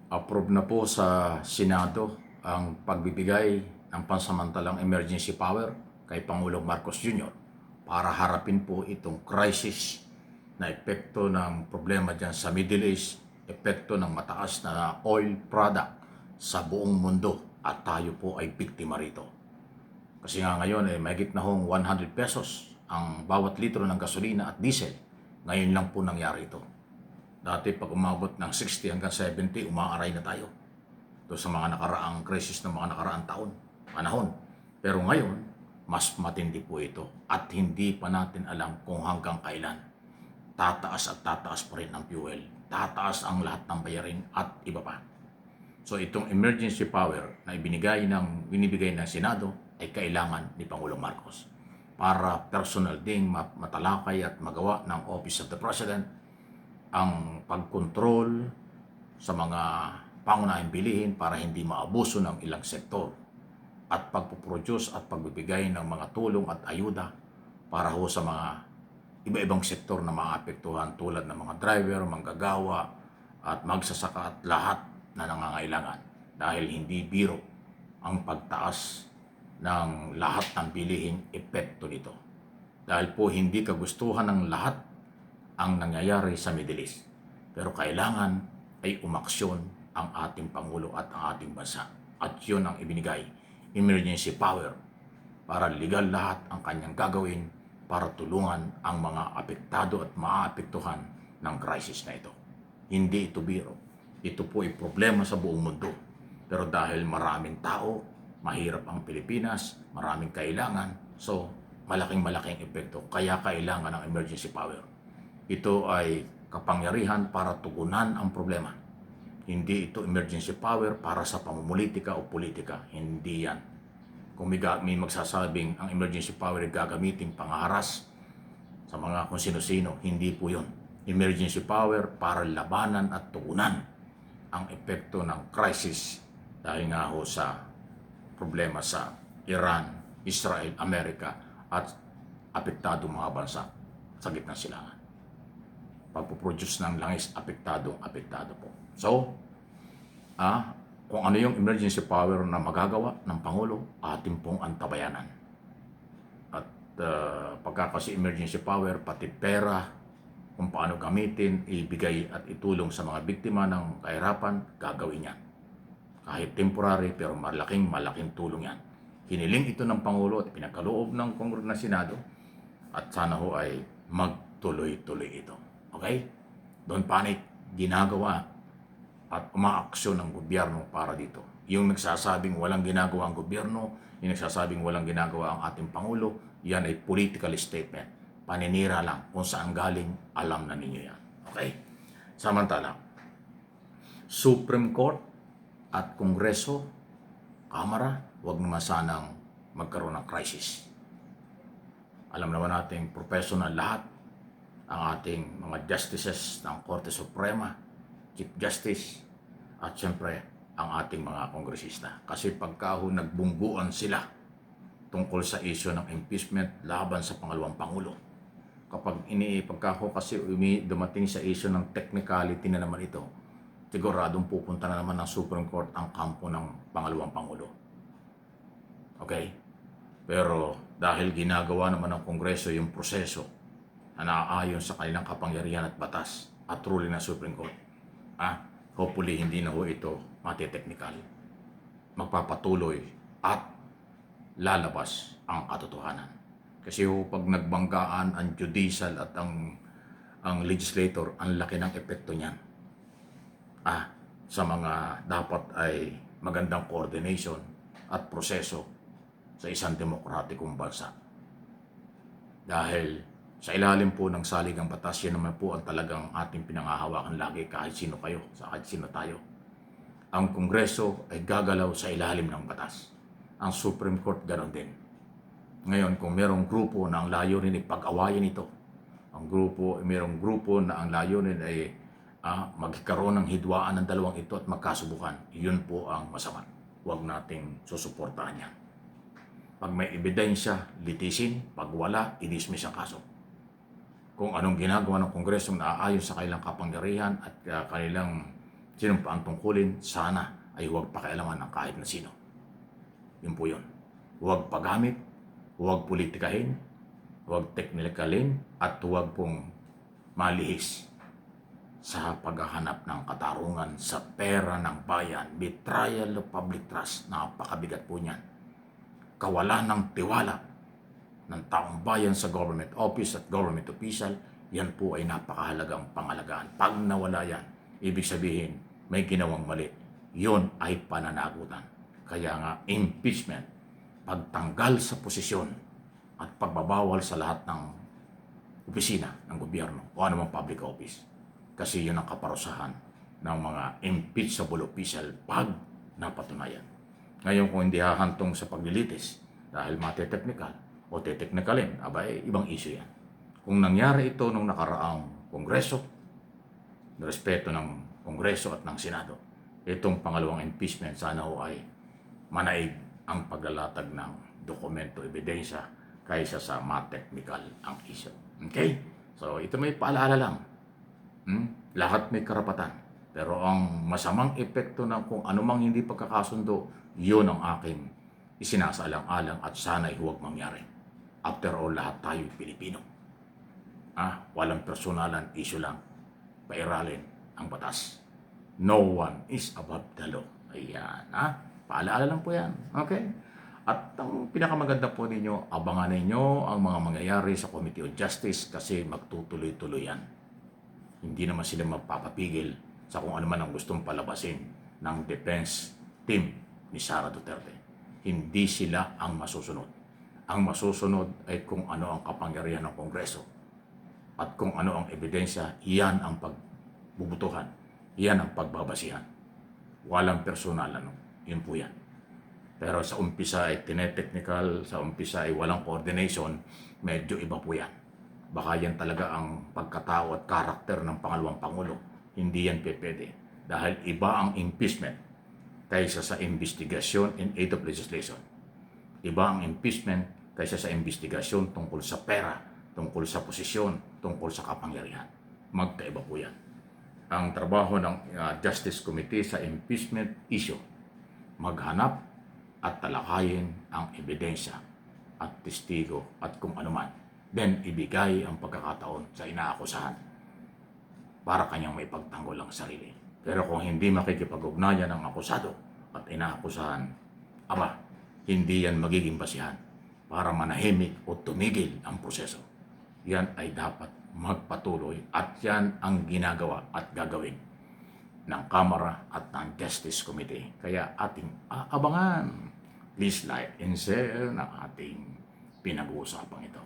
Approve na po sa Senado ang pagbibigay ng pansamantalang emergency power kay Pangulong Marcos Jr. para harapin po itong crisis na epekto ng problema dyan sa Middle East, epekto ng mataas na oil product sa buong mundo at tayo po ay biktima rito. Kasi nga ngayon mahigit na hong 100 pesos ang bawat litro ng gasolina at diesel. Ngayon lang po nangyari ito. Dati pag umabot ng 60 hanggang 70, umaaray na tayo. Ito sa mga nakaraang crisis ng mga nakaraang panahon. Pero ngayon, mas matindi po ito at hindi pa natin alam kung hanggang kailan. Tataas at tataas pa rin ang fuel. Tataas ang lahat ng bayarin at iba pa. So itong emergency power na binibigay ng Senado ay kailangan ni Pangulong Marcos para personal ding matalakay at magawa ng Office of the President ang pagkontrol sa mga pangunahing bilihin para hindi maabuso ng ilang sektor at pagpuproduce at pagbibigay ng mga tulong at ayuda para ho sa mga iba-ibang sektor na maapektuhan tulad ng mga driver, manggagawa at magsasaka at lahat na nangangailangan dahil hindi biro ang pagtaas ng lahat ng bilihing epekto nito. Dahil po hindi kagustuhan ng lahat ang nangyayari sa Middle East. Pero kailangan ay umaksyon ang ating Pangulo at ang ating bansa. At yun ang ibinigay, emergency power, para legal lahat ang kanyang gagawin para tulungan ang mga apektado at maapektuhan ng crisis na ito. Hindi ito biro. Ito po ay problema sa buong mundo. Pero dahil maraming tao, mahirap ang Pilipinas, maraming kailangan, so malaking epekto. Kaya kailangan ng emergency power. Ito ay kapangyarihan para tugunan ang problema. Hindi ito emergency power para sa pamumulitika o politika. Hindi yan. Kung may magsasabing ang emergency power ay gagamitin pangaharas sa mga kung sino-sino, hindi po yun. Emergency power para labanan at tugunan ang epekto ng crisis dahil nga ho sa problema sa Iran, Israel, Amerika at apektado mga bansa sa gitnang silangan. Pagpuproduce ng langis, apektado po. So, kung ano yung emergency power na magagawa ng Pangulo, atin pong antabayanan. At pagka kasi emergency power, pati pera, kung paano gamitin, ibigay at itulong sa mga biktima ng kahirapan, gagawin yan. Kahit temporary, pero malaking tulong yan. Hiniling ito ng Pangulo at pinagkaloob ng Kongres na Senado at sana ho ay magtuloy-tuloy ito. Okay? Don't panic. Ginagawa at umaaksyon ng gobyerno para dito. Yung nagsasabing walang ginagawa ang gobyerno, yung nagsasabing walang ginagawa ang ating Pangulo, yan ay political statement. Paninira lang. Kung saan galing, alam na ninyo yan. Okay? Samantala, Supreme Court at Kongreso, Kamara, huwag naman sanang magkaroon ng crisis. Alam naman natin, professional lahat, ang ating mga justices ng Korte Suprema, Chief Justice, at siyempre ang ating mga kongresista. Kasi pagka nagbungguan sila tungkol sa issue ng impeachment laban sa pangalawang Pangulo, pagka kasi dumating sa issue ng technicality na naman ito, siguradong pupunta na naman ng Supreme Court ang kampo ng pangalawang Pangulo. Okay? Pero dahil ginagawa naman ng Kongreso yung proseso na naaayon sa kanilang kapangyarihan at batas at ruling ng Supreme Court, hopefully hindi na ho ito mati-technical. Magpapatuloy at lalabas ang katotohanan. Kasi pag nagbanggaan ang judicial at ang legislator, ang laki ng epekto niyan. Sa mga dapat ay magandang coordination at proseso sa isang demokratikong bansa. Dahil sa ilalim po ng saligang batas, yan naman po ang talagang ating pinangahawakan lagi kahit sino kayo, kahit sino tayo. Ang Kongreso ay gagalaw sa ilalim ng batas. Ang Supreme Court ganoon din. Ngayon, kung mayroong grupo na ang layunin ay pag-awayin ito, mayroong grupo na ang layunin ay magkaroon ng hidwaan ng dalawang ito at magkasubukan, yun po ang masama. Huwag nating susuportahan yan. Pag may ebidensya, litisin. Pag wala, i-dismiss ang kaso. Kung anong ginagawa ng Kongreso na aayon sa kanilang kapangyarihan at kanilang sinumpaang tungkulin, sana ay huwag pakialaman ng kahit na sino. Yun po yun. Huwag paggamit, huwag politikahin, huwag teknikalin, at huwag pong malihis sa paghahanap ng katarungan sa pera ng bayan. Betrayal of public trust, napakabigat po niyan. Kawalan ng tiwala ng taong bayan sa government office at government official, yan po ay napakahalagang pangalagaan. Pag nawala yan, ibig sabihin may ginawang mali. Yun ay pananagutan. Kaya nga, impeachment, pagtanggal sa posisyon at pagbabawal sa lahat ng opisina ng gobyerno o anumang public office. Kasi yun ang kaparusahan ng mga impeachable official pag napatunayan. Ngayon kung hindi hahantong sa paglilitis dahil mate-technical o te-technicalin, abay, ibang issue yan. Kung nangyari ito nung nakaraang Kongreso, respeto ng Kongreso at ng Senado, itong pangalawang impeachment sana ho ay manaig ang paglalatag ng dokumento, ebidensya kaysa sa ma-technical ang issue. Okay? So ito may paalaala lang. Lahat may karapatan. Pero ang masamang epekto ng kung anumang hindi pagkakasundo, yun ang aking isinasaalang-alang at sana'y huwag mangyari. After all, lahat tayo Pilipino. Walang personalan, issue lang. Pairalin ang batas. No one is above the law. Ayan, paalaala lang po yan. Okay? At ang pinakamaganda po ninyo, abangan ninyo ang mga mangyayari sa Committee on Justice kasi magtutuloy-tuloy yan. Hindi naman sila magpapapigil sa kung ano man ang gustong palabasin ng defense team ni Sara Duterte. Hindi sila ang masusunod. Ang masusunod ay kung ano ang kapangyarihan ng Kongreso at kung ano ang ebidensya, iyan ang pagbubutuhan, iyan ang pagbabasihan. Walang personal, yun po yan. Pero sa umpisa ay tinetechnical, sa umpisa ay walang coordination, medyo iba po yan. Baka yan talaga ang pagkatao at karakter ng pangalawang Pangulo. Hindi yan pwede. Dahil iba ang impeachment kaysa sa investigation in aid of legislation. Iba ang impeachment kaysa sa investigasyon tungkol sa pera, tungkol sa posisyon, tungkol sa kapangyarihan. Magkaiba po yan. Ang trabaho ng Justice Committee sa impeachment issue, maghanap at talakayin ang ebidensya at testigo at kung ano man. Then, ibigay ang pagkakataon sa inaakusahan para kanyang may pagtanggol ang sarili. Pero kung hindi makikipag-ugnayan ang akusado at inaakusahan, hindi yan magiging basihan para manahimik o tumigil ang proseso. Yan ay dapat magpatuloy at yan ang ginagawa at gagawin ng Kamara at ng Justice Committee. Kaya ating abangan. Please like and share ng ating pinag-uusapang ito.